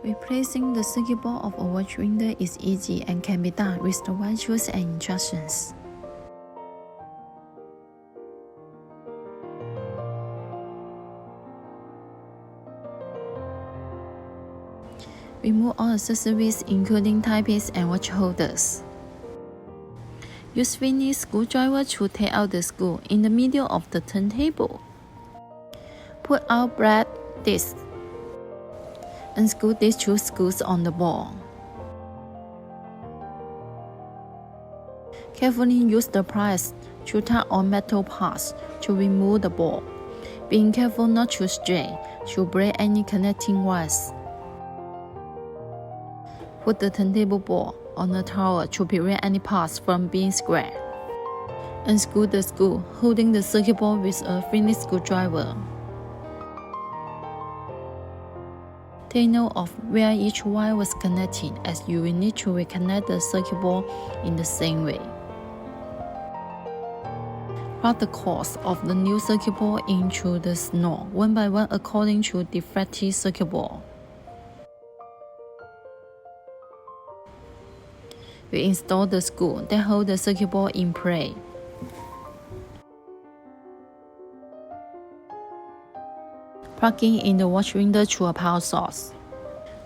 Replacing the circuit board of a watch winder is easy and can be done with the right tools and instructions. Remove all accessories including tiepieces and watch holders. Use Phillips screwdriver to take out the screw in the middle of the turntable. Put out brass discs. Unscrew these two screws on the ball. Carefully use the pliers to tug on metal parts to remove the ball, being careful not to stray to break any connecting wires. Put the turntable ball on a tower to prevent any parts from being scratched. Unscrew the screw holding the circuit board with a Phillips screwdriver. Take note of where each wire was connected, as you will need to reconnect the circuit board in the same way. Plug the cords of the new circuit board into the snow one by one according to the defective circuit board. We install the screw that hold the circuit board in place. Plugging in the watch winder to a power source.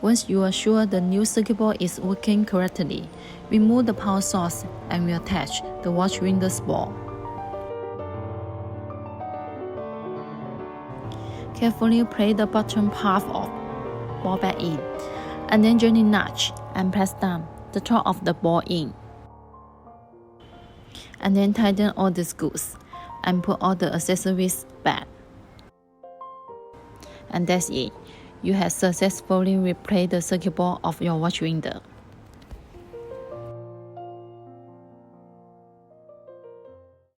Once you are sure the new circuit board is working correctly, remove the power source and reattach the watch winder's ball. Carefully place the bottom part of ball back in, and then gently nudge and press down the top of the ball in. And then tighten all the screws and put all the accessories back. And that's it. You have successfully replaced the circuit board of your watch winder.